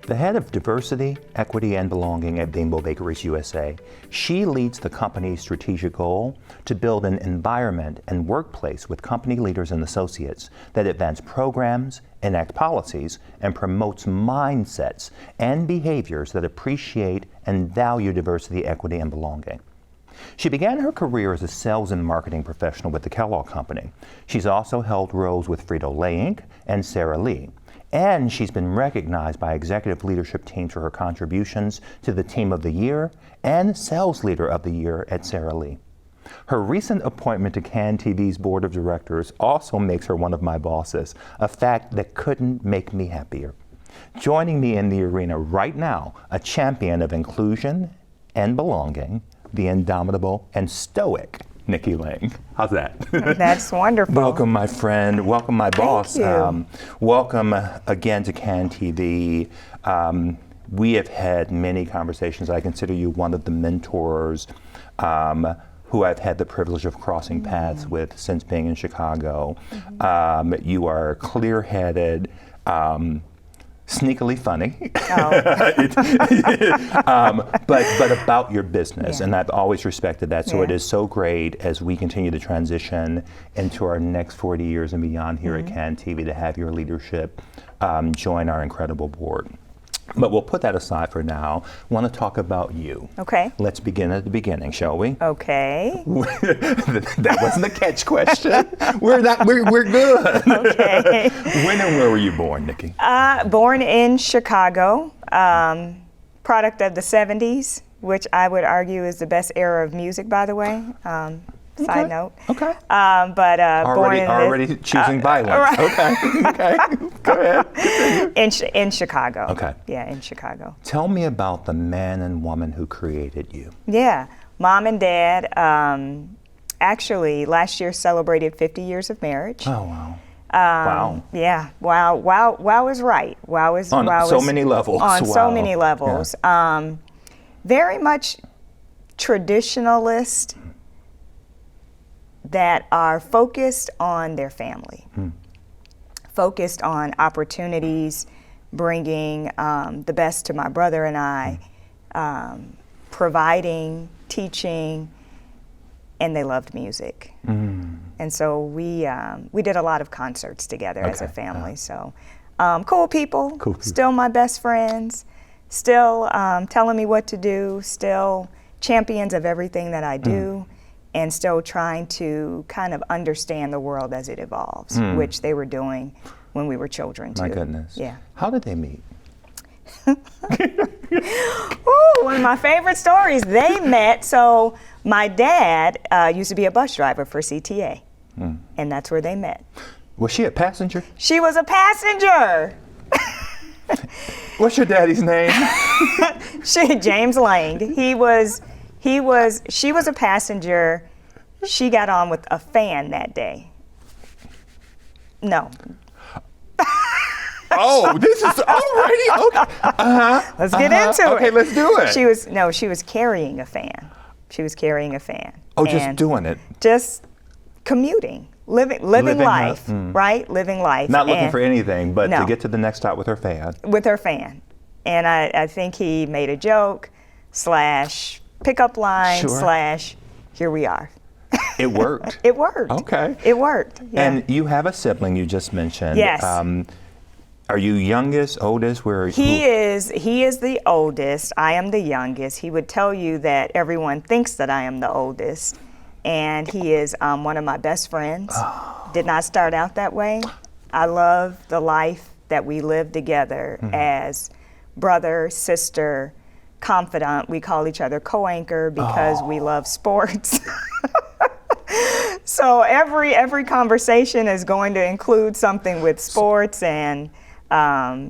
The head of Diversity, Equity, and Belonging at Bimbo Bakeries USA, she leads the company's strategic goal to build an environment and workplace with company leaders and associates that advance programs, enact policies, and promotes mindsets and behaviors that appreciate and value diversity, equity, and belonging. She began her career as a sales and marketing professional with the Kellogg Company. She's also held roles with Frito-Lay Inc. and Sara Lee. And she's been recognized by executive leadership teams for her contributions to the Team of the Year and Sales Leader of the Year at Sara Lee. Her recent appointment to CAN TV's board of directors also makes her one of my bosses, a fact that couldn't make me happier. Joining me in the arena right now, a champion of inclusion and belonging, the indomitable and stoic Nikki Lang. How's that? That's wonderful. Welcome, my friend. Welcome, my boss. Thank you. Welcome again to CAN TV. We have had many conversations. I consider you one of the mentors who I've had the privilege of crossing paths with since being in Chicago. You are clear-headed, sneakily funny, but about your business, and I've always respected that. So it is so great as we continue to transition into our next 40 years and beyond here at CAN TV to have your leadership join our incredible board. But we'll put that aside for now. I want to talk about you. Okay. Let's begin at the beginning, shall we? Okay. That wasn't a catch question. We're good. Okay. When and where were you born, Nikki? Born in Chicago, product of the 70s, which I would argue is the best era of music, by the way. Side note. Okay. But born in already choosing violence. Right. Okay. Go ahead. In Chicago. Okay. Yeah, in Chicago. Tell me about the man and woman who created you. Yeah, mom and dad actually last year celebrated 50 years of marriage. Oh wow. Wow. Yeah. Wow is right. Wow is on so many levels. On so many levels. Yeah. Very much traditionalist that are focused on their family, focused on opportunities, bringing the best to my brother and I, providing, teaching, and they loved music. And so we did a lot of concerts together as a family. So cool people, still my best friends, still telling me what to do, still champions of everything that I do. And still trying to kind of understand the world as it evolves, which they were doing when we were children too. My goodness. Yeah. How did they meet? Ooh, one of my favorite stories. They met, so my dad used to be a bus driver for CTA, and that's where they met. Was she a passenger? She was a passenger. What's your daddy's name? James Lang. She was a passenger. She got on with a fan that day. No. Oh, this is already okay. Let's get into it. Okay, let's do it. She was carrying a fan. She was carrying a fan. Oh, just doing it. Just commuting, living life, right? Living life. Not looking for anything, but no. to get to the next stop with her fan. With her fan. And I think he made a joke / pickup line / here we are. It worked. It worked. Okay. It worked. Yeah. And you have a sibling you just mentioned. Yes. Are you youngest, oldest? He is the oldest. I am the youngest. He would tell you that everyone thinks that I am the oldest. And he is one of my best friends. Did not start out that way. I love the life that we live together as brother, sister, confidant. We call each other co-anchor because we love sports. So every conversation is going to include something with sports, and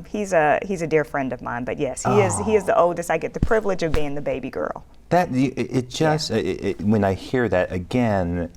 he's a dear friend of mine. But yes, he is the oldest. I get the privilege of being the baby girl. When I hear that again,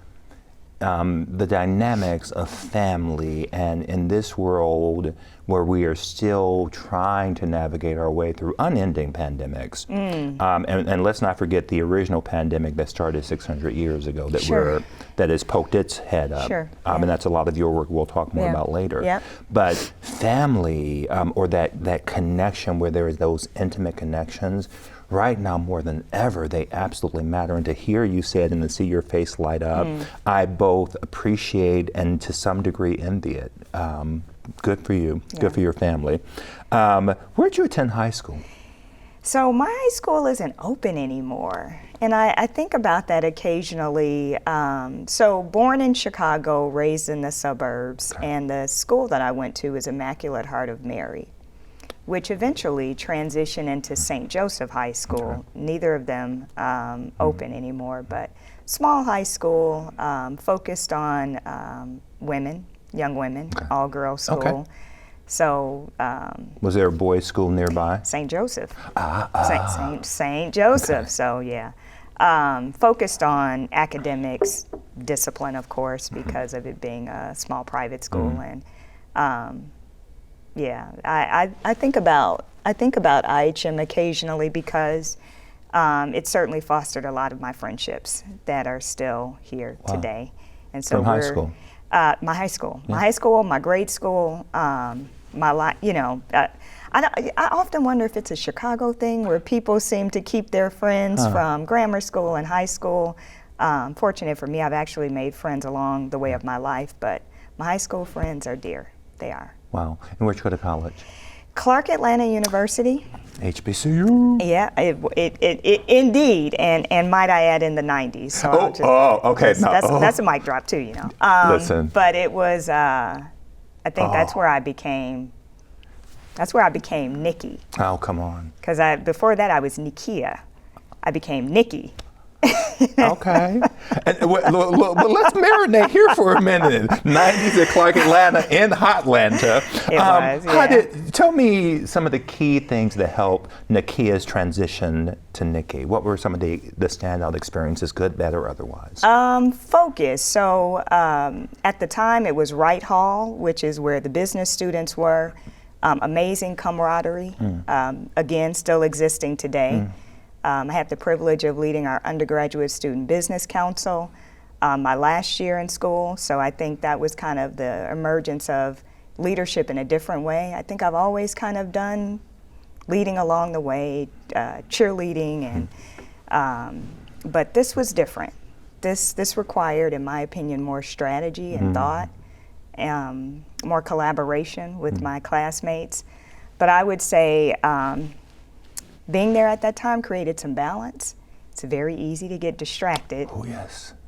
the dynamics of family, and in this world where we are still trying to navigate our way through unending pandemics. And let's not forget the original pandemic that started 600 years ago that has poked its head up. And that's a lot of your work we'll talk more about later. But family, or that connection where there is those intimate connections, right now more than ever, they absolutely matter. And to hear you say it and to see your face light up, I both appreciate and to some degree envy it. Good for you. Good for your family. Where'd you attend high school? So my high school isn't open anymore. And I think about that occasionally. So born in Chicago, raised in the suburbs, and the school that I went to is Immaculate Heart of Mary, which eventually transitioned into St. Joseph High School. Neither of them open anymore, but small high school, focused on women, young women, all girls school. So was there a boys' school nearby? St. Joseph. St. Joseph. So focused on academics, discipline, of course, because of it being a small private school. And I think about IHM occasionally because it certainly fostered a lot of my friendships that are still here today. And so from high school. My high school, my grade school, my life. I often wonder if it's a Chicago thing where people seem to keep their friends from grammar school and high school. Fortunate for me, I've actually made friends along the way of my life, but my high school friends are dear. They are. Wow. And where'd you go to college? Clark Atlanta University. HBCU. Yeah, it indeed, and might I add, in the 90s. So okay. That's a mic drop too, you know. Listen. But it was, I think that's where I became Nikki. Oh, come on. Because before that I was Nikia. I became Nikki. Okay. But let's marinate here for a minute. 90s at Clark Atlanta in Hotlanta. It was, tell me some of the key things that helped Nikia's transition to Nikki. What were some of the standout experiences, good, bad, or otherwise? Focus. So at the time it was Wright Hall, which is where the business students were. Amazing camaraderie, again, still existing today. I had the privilege of leading our undergraduate student business council my last year in school, so I think that was kind of the emergence of leadership in a different way. I think I've always kind of done leading along the way, cheerleading, and but this was different. This required, in my opinion, more strategy and thought, more collaboration with my classmates. But I would say being there at that time created some balance. It's very easy to get distracted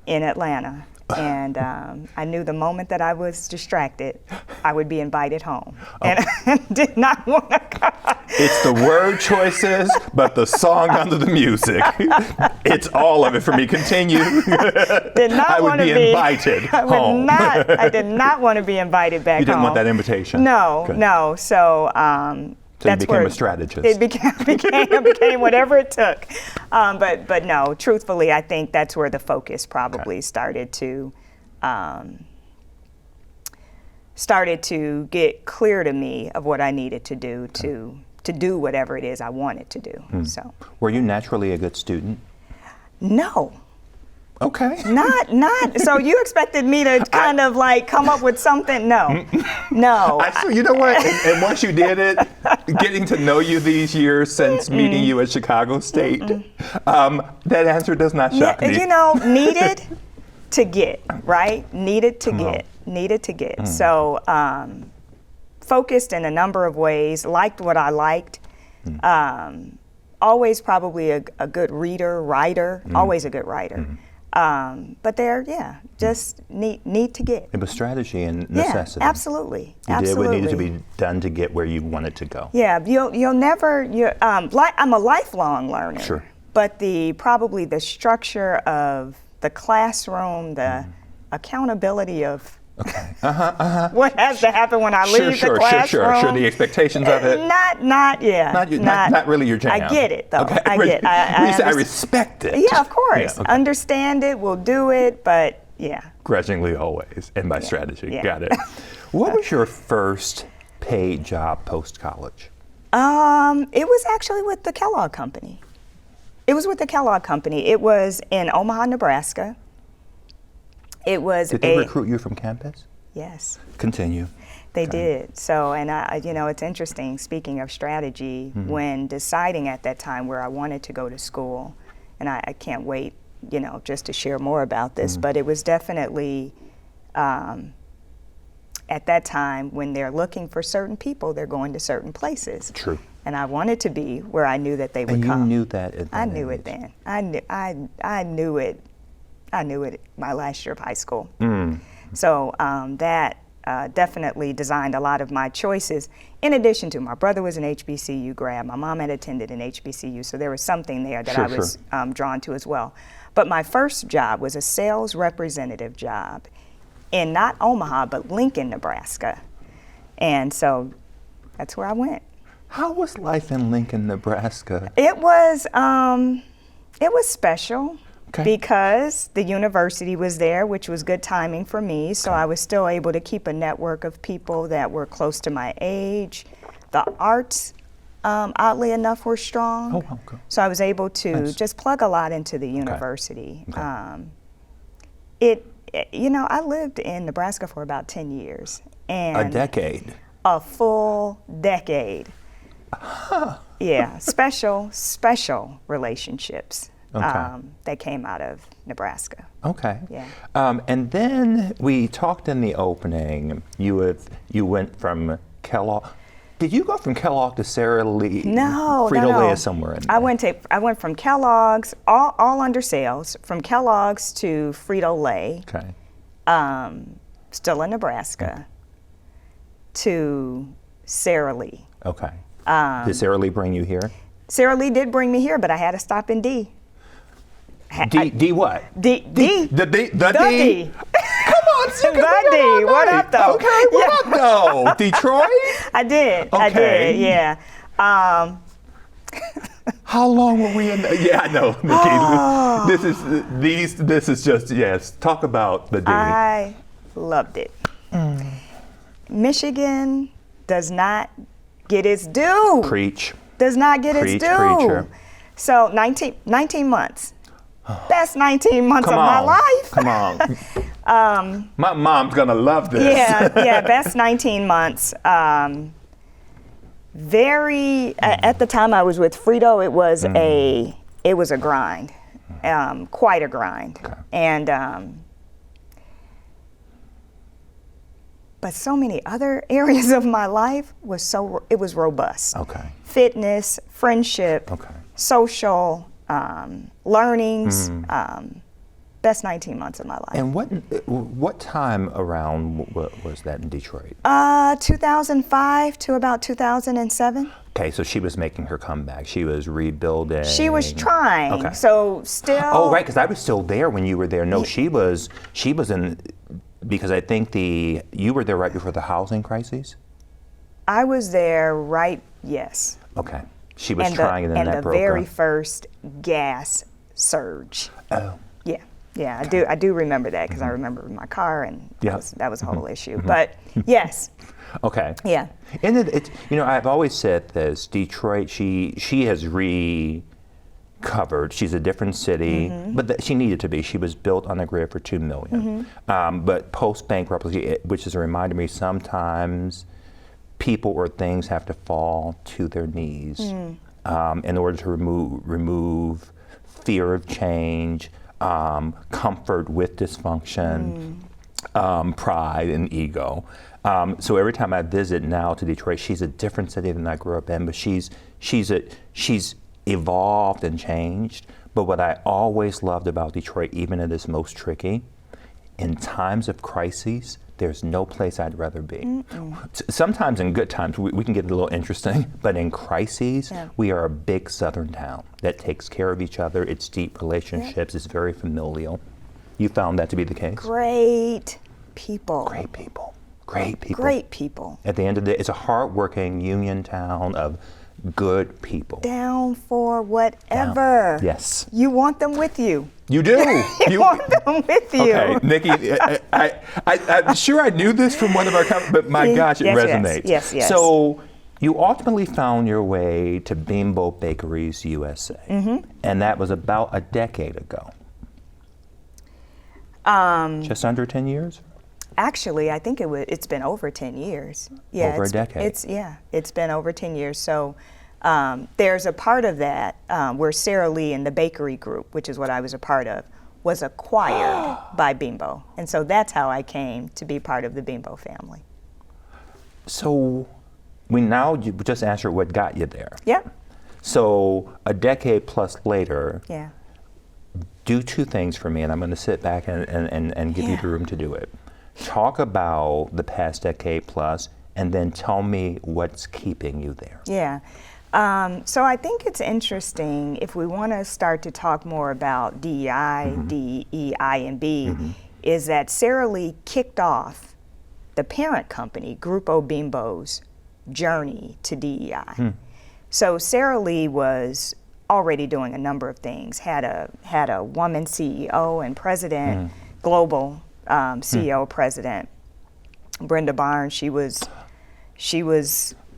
in Atlanta. And I knew the moment that I was distracted, I would be invited home. And I did not want to come. It's the word choices, but the song under the music. It's all of it for me. Continue. I would be invited home. I did not want to be invited back home. You didn't want that invitation? No. So you became a strategist. It became whatever it took. But no, truthfully, I think that's where the focus probably started to get clear to me of what I needed to do to do whatever it is I wanted to do. So. Were you naturally a good student? No. Okay. Not. So you expected me to kind of like come up with something? No. You know what? And once you did it, getting to know you these years since meeting you at Chicago State, that answer does not shock me. You know, needed to get, right? Needed to get. So focused in a number of ways, liked what I liked. Always probably a good writer, always a good writer. But just need to get. It was strategy and necessity. Yeah, absolutely. You did what needed to be done to get where you wanted to go. Yeah, you'll never. I'm a lifelong learner. Sure. But probably the structure of the classroom, the accountability of what has to happen when I leave the classroom. Sure. The expectations of it. Not really your jam. I get it, though. Okay. I respect it. Yeah, of course. Yeah, okay. Understand it, we'll do it, but yeah. Grudgingly always, and by strategy. Yeah. Got it. What was your first paid job post-college? It was actually with the Kellogg Company. It was with the Kellogg Company. It was in Omaha, Nebraska. It was Did they recruit you from campus? Yes. Continue. They did. So, and it's interesting, speaking of strategy, when deciding at that time where I wanted to go to school, and I can't wait, just to share more about this, but it was definitely, at that time, when they're looking for certain people, they're going to certain places. True. And I wanted to be where I knew that they would come. And you knew that at that I knew age. it then. I knew it. I knew it my last year of high school. So that definitely designed a lot of my choices. In addition to, my brother was an HBCU grad. My mom had attended an HBCU, so there was something there that I was drawn to as well. But my first job was a sales representative job in not Omaha, but Lincoln, Nebraska. And so that's where I went. How was life in Lincoln, Nebraska? It was special. Okay. Because the university was there, which was good timing for me, so I was still able to keep a network of people that were close to my age. The arts, oddly enough, were strong. Oh, okay. So I was able to just plug a lot into the university. I lived in Nebraska for about 10 years. And A decade. A full decade. Yeah, special relationships. That came out of Nebraska. Okay. Yeah. And then we talked in the opening. You went from Kellogg. Did you go from Kellogg to Sara Lee? No, Frito-Lay is somewhere in there. I went from Kellogg's, all under sales, from Kellogg's to Frito-Lay. Okay. Still in Nebraska. To Sara Lee. Okay. Did Sara Lee bring you here? Sara Lee did bring me here, but I had to stop in D. D what? D. The D. Come on, the D. What up, though? Okay, what up, though? Detroit? I did. Okay. Yeah. How long were we in? Yeah, I know, Nikki. This is just, yes. Talk about the D. I loved it. Michigan does not get its due. Preach. Does not get its due. Preacher. So 19 months. Best 19 months of my life. Come on. My mom's gonna love this. Yeah, best 19 months. At the time I was with Frito, it was a grind, quite a grind. Okay. And but so many other areas of my life was robust. Okay. Fitness, friendship, social, learnings, best 19 months of my life. And what time around was that in Detroit? 2005 to about 2007. Okay, so she was making her comeback. She was rebuilding. She was trying. Okay. So still. Oh, right, because I was still there when you were there. No, she was in, because I think you were there right before the housing crisis? I was there yes. Okay. She was trying and then that broke And the very up. first gas surge. Oh. Yeah, I do remember that because I remember my car and that was a whole issue. But yes. Okay. Yeah. And it's I've always said this, Detroit, she has recovered. She's a different city, but she needed to be. She was built on the grid for $2 million. But post-bankruptcy, which is a reminder to me, sometimes people or things have to fall to their knees in order to remove fear of change, comfort with dysfunction, pride and ego. So every time I visit now to Detroit, she's a different city than I grew up in, but she's evolved and changed. But what I always loved about Detroit, even at its most tricky, in times of crises, there's no place I'd rather be. Sometimes in good times, we can get a little interesting, but in crises, we are a big southern town that takes care of each other. It's deep relationships. It's very familial. You found that to be the case? Great people. Great people. Great people. Great people. At the end of the day, it's a hardworking union town of good people. Down for whatever. Down. Yes. You want them with you. You do. You want them with you. Okay, Nikki, I'm sure I knew this from one of our but my gosh, it resonates. Yes. So you ultimately found your way to Bimbo Bakeries USA, and that was about a decade ago. Just under 10 years? Actually, I think it's been over 10 years. Yeah, over a decade. It's been over 10 years. So there's a part of that where Sarah Lee and the Bakery Group, which is what I was a part of, was acquired by Bimbo. And so that's how I came to be part of the Bimbo family. So you just answered what got you there. Yep. So a decade plus later, yeah. Do two things for me, and I'm going to sit back and give you the room to do it. Talk about the past decade plus, and then tell me what's keeping you there. Yeah. So I think it's interesting if we want to start to talk more about DEI, DEI and B, is that Sarah Lee kicked off the parent company, Grupo Bimbo's journey to DEI. So Sarah Lee was already doing a number of things, had a woman CEO and president, global CEO, president, Brenda Barnes. She was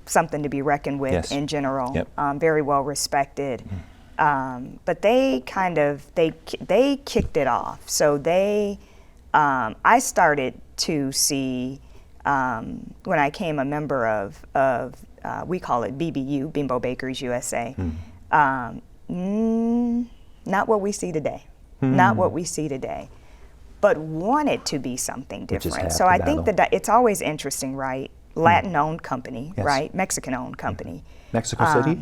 something to be reckoned with in general. Yep. Very well respected. But they kicked it off. So I started to see when I became a member of we call it BBU, Bimbo Bakeries USA. Not what we see today. Not what we see today. But wanted to be something different. So I think that it's always interesting, right? Latin-owned company, right? Mexican-owned company. Mexico City?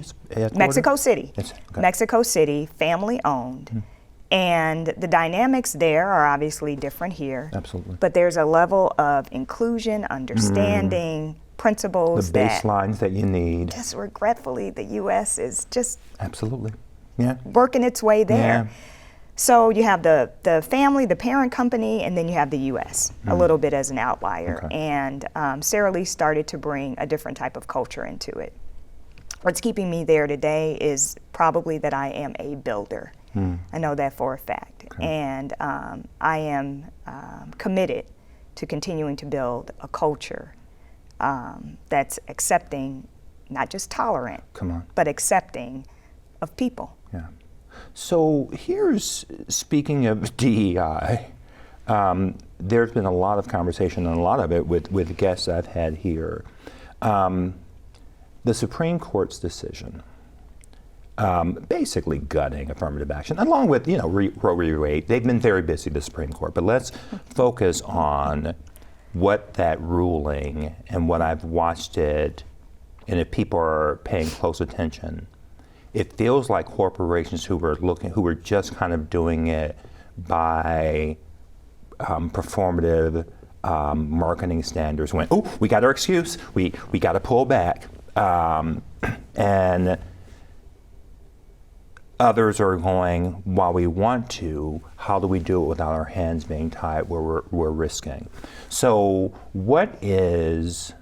Mexico City. Yes. Okay. Mexico City, family-owned. And the dynamics there are obviously different here. Absolutely. But there's a level of inclusion, understanding, principles the baselines that you need. Just regretfully, the U.S. is just absolutely working its way there. Yeah. So you have the family, the parent company, and then you have the U.S. a little bit as an outlier. Okay. And Sarah Lee started to bring a different type of culture into it. What's keeping me there today is probably that I am a builder. I know that for a fact. Okay. And I am committed to continuing to build a culture that's accepting, not just tolerant, but accepting of people. Yeah. So here's, speaking of DEI, there's been a lot of conversation, and a lot of it with guests I've had here. The Supreme Court's decision, basically gutting affirmative action, along with, Roe v. Wade. They've been very busy, the Supreme Court, but let's focus on what that ruling and what I've watched it, and if people are paying close attention, it feels like corporations who were just kind of doing it by performative marketing standards went, oh, we got our excuse, we got to pull back. And others are going, while we want to, how do we do it without our hands being tied where we're risking? So what is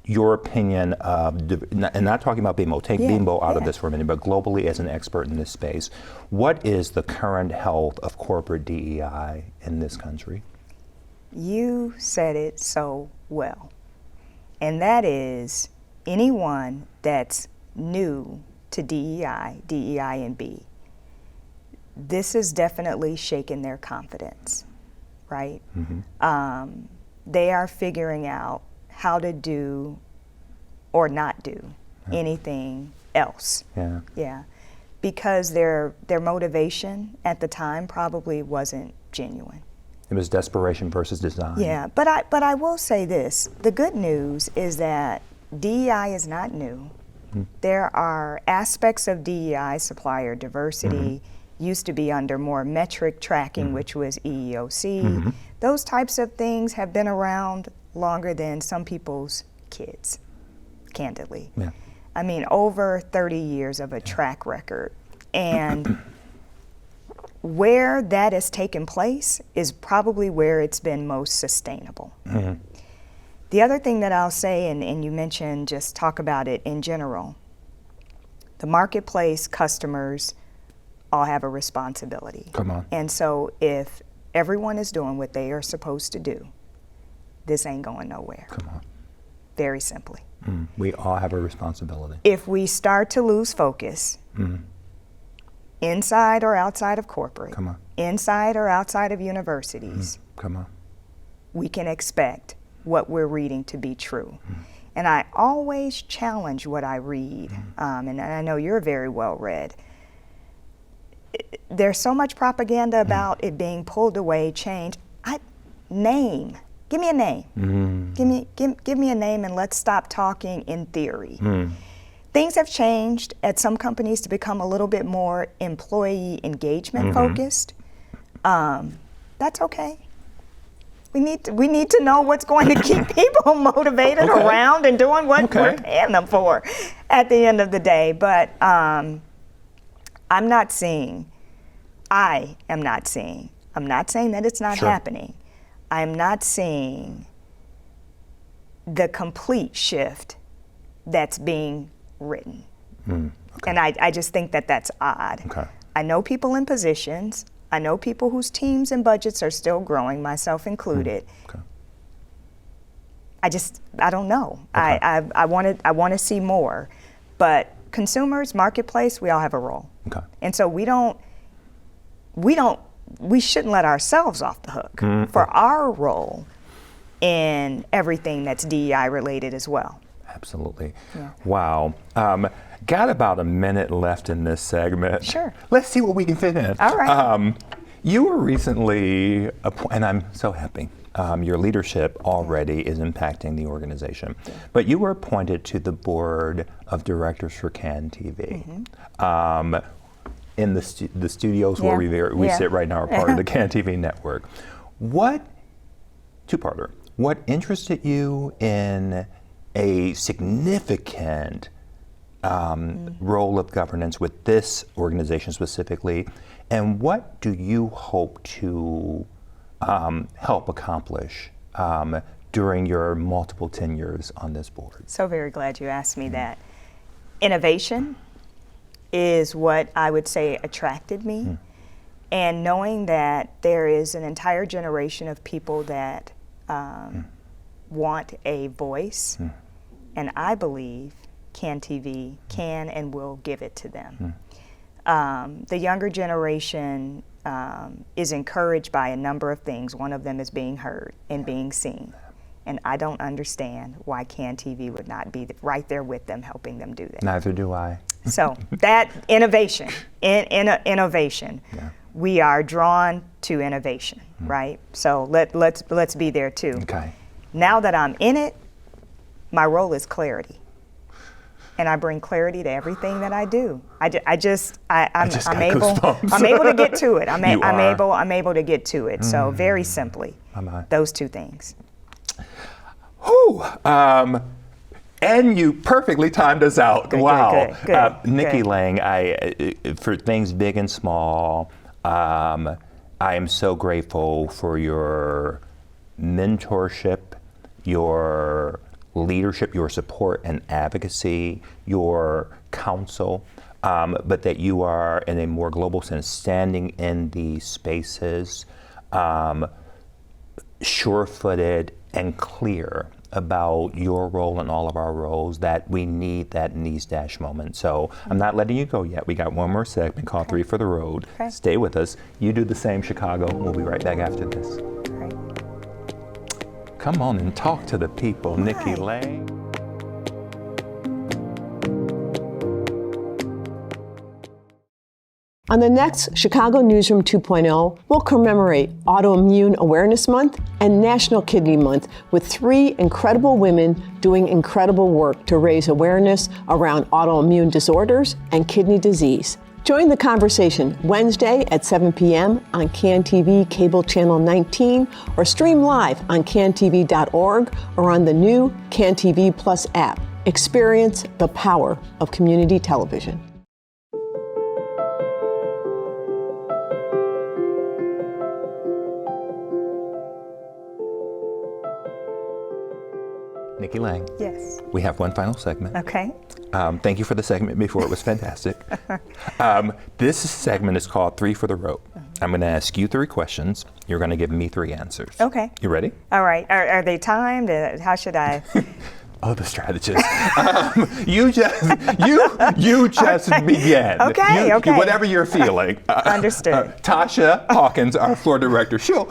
your opinion of, and not talking about Bimbo, take Bimbo out of this for a minute, but globally as an expert in this space, what is the current health of corporate DEI in this country? You said it so well. And that is anyone that's new to DEI and B, this has definitely shaken their confidence, right? They are figuring out how to do or not do anything else. Yeah. Because their motivation at the time probably wasn't genuine. It was desperation versus design. Yeah, but I will say this. The good news is that DEI is not new. There are aspects of DEI, supplier diversity, used to be under more metric tracking, which was EEOC. Those types of things have been around longer than some people's kids, candidly. Yeah. I mean, over 30 years of a track record. And where that has taken place is probably where it's been most sustainable. The other thing that I'll say, and you mentioned just talk about it in general, the marketplace customers all have a responsibility. Come on. And so if everyone is doing what they are supposed to do, this ain't going nowhere. Come on. Very simply. We all have a responsibility. If we start to lose focus, inside or outside of corporate, Come on. inside or outside of universities, Come on. we can expect what we're reading to be true. And I always challenge what I read, and I know you're very well read. There's so much propaganda about it being pulled away, changed. Give me a name. Give me a name, and let's stop talking in theory. Things have changed at some companies to become a little bit more employee engagement focused. That's okay. We need to know what's going to keep people motivated around and doing what we're paying them for at the end of the day. But I'm not saying that it's not happening. I'm not seeing the complete shift that's being written. And I just think that that's odd. I know people in positions. I know people whose teams and budgets are still growing, myself included. I don't know. I want to see more. But consumers, marketplace, we all have a role. And so we shouldn't let ourselves off the hook for our role in everything that's DEI related as well. Absolutely. Yeah. Wow. Got about a minute left in this segment. Sure. Let's see what we can fit in. All right. You were recently, and I'm so happy, your leadership already is impacting the organization. But you were appointed to the board of directors for CAN TV. In the studios where we sit right now are part of the CAN TV network. Two-parter, what interested you in a significant role of governance with this organization specifically, and what do you hope to help accomplish during your multiple tenures on this board? So very glad you asked me that. Innovation is what I would say attracted me, and knowing that there is an entire generation of people that want a voice, and I believe CAN TV can and will give it to them. The younger generation is encouraged by a number of things. One of them is being heard and being seen. And I don't understand why CAN TV would not be right there with them, helping them do that. Neither do I. So that innovation, innovation. We are drawn to innovation, right? So let's be there too. Now that I'm in it, my role is clarity, and I bring clarity to everything that I do. I'm able to get to it. I'm able to get to it. So very simply, those two things. And you perfectly timed us out. Wow. Good. Nikki Lang, for things big and small, I am so grateful for your mentorship, your leadership, your support and advocacy, your counsel, but that you are, in a more global sense, standing in these spaces, sure-footed and clear about your role and all of our roles, that we need that in these dash moments. So I'm not letting you go yet. We got one more segment called 3 for the Road. Stay with us. You do the same, Chicago. We'll be right back after this. Come on and talk to the people, Nikki Lang. On the next Chicago Newsroom 2.0, we'll commemorate Autoimmune Awareness Month and National Kidney Month with 3 incredible women doing incredible work to raise awareness around autoimmune disorders and kidney disease. Join the conversation Wednesday at 7 p.m. on CAN TV Cable Channel 19 or stream live on cantv.org or on the new CAN TV Plus app. Experience the power of community television. Nikki Lang. Yes. We have one final segment. Okay. Thank you for the segment before. It was fantastic. This segment is called 3 for the Road. I'm going to ask you 3 questions. You're going to give me 3 answers. Okay. You ready? All right. Are they timed? How should I? Oh, the strategist. You just begin. Okay, okay. Whatever you're feeling. Understood. Tasha Hawkins, our floor director, she'll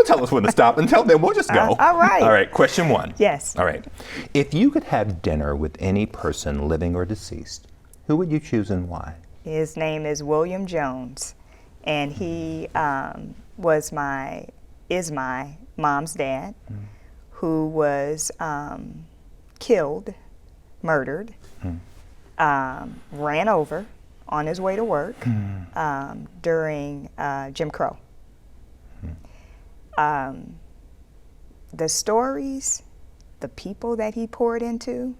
tell us when to stop. Until then, we'll just go. All right. All right, question 1. Yes. All right. If you could have dinner with any person, living or deceased, who would you choose and why? His name is William Jones, and he is my mom's dad, who was killed, murdered, ran over on his way to work during Jim Crow. The stories, the people that he poured into,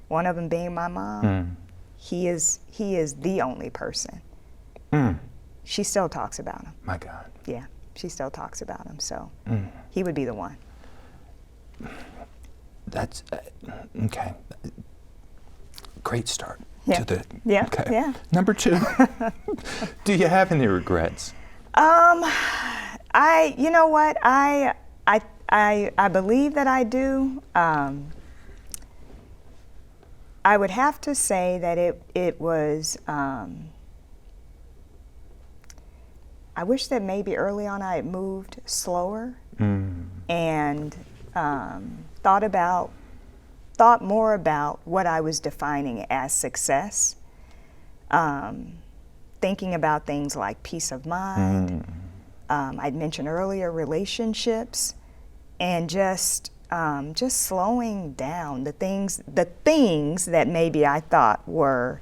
one of them being my mom, he is the only person. She still talks about him. My God. Yeah, she still talks about him, so he would be the one. That's okay. Great start Yeah. to the. Yeah. Okay. Yeah. Number 2. Do you have any regrets? You know what? I believe that I do. I would have to say that it was. I wish that maybe early on I had moved slower and thought more about what I was defining as success. Thinking about things like peace of mind. I'd mentioned earlier relationships, and just slowing down the things that maybe I thought were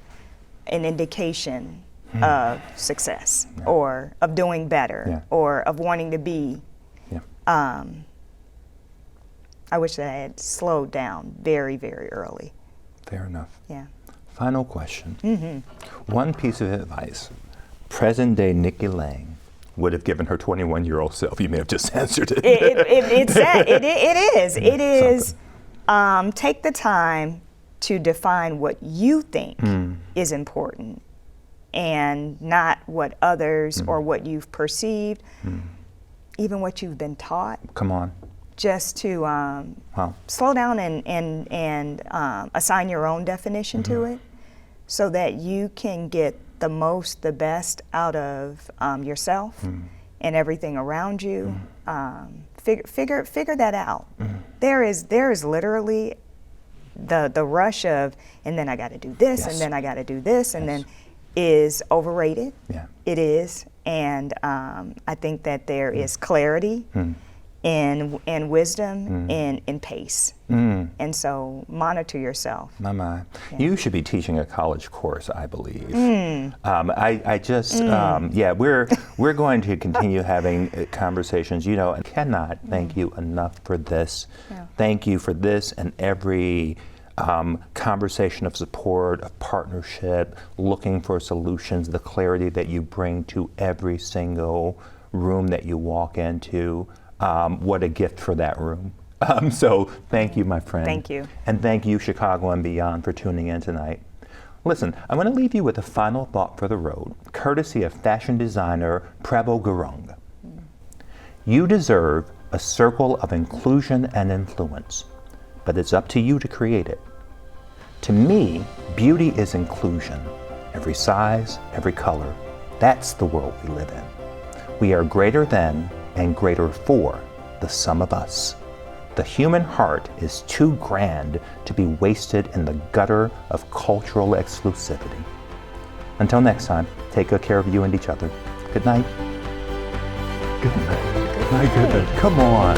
an indication of success or of doing better or of wanting to be. I wish that I had slowed down very, very early. Fair enough. Yeah. Final question. One piece of advice present-day Nikki Lang would have given her 21-year-old self. You may have just answered it. It is. Take the time to define what you think is important, and not what others or what you've perceived, even what you've been taught. Come on. Just to slow down and assign your own definition to it, so that you can get the best out of yourself and everything around you. Figure that out. There is literally the rush of, and then I got to do this, and then I got to do this, and then is overrated. Yeah. It is, and I think that there is clarity. And wisdom and pace. And so monitor yourself. My. Yeah. You should be teaching a college course, I believe. We're going to continue having conversations. I cannot thank you enough for this. Yeah. Thank you for this and every conversation of support, of partnership, looking for solutions, the clarity that you bring to every single room that you walk into. What a gift for that room. So thank you, my friend. Thank you. And thank you, Chicago and beyond, for tuning in tonight. Listen, I'm going to leave you with a final thought for the road, courtesy of fashion designer Prabhu Gurung. You deserve a circle of inclusion and influence, but it's up to you to create it. To me, beauty is inclusion. Every size, every color. That's the world we live in. We are greater than and greater for the sum of us. The human heart is too grand to be wasted in the gutter of cultural exclusivity. Until next time, take good care of you and each other. Good night. Good night. My goodness, come on.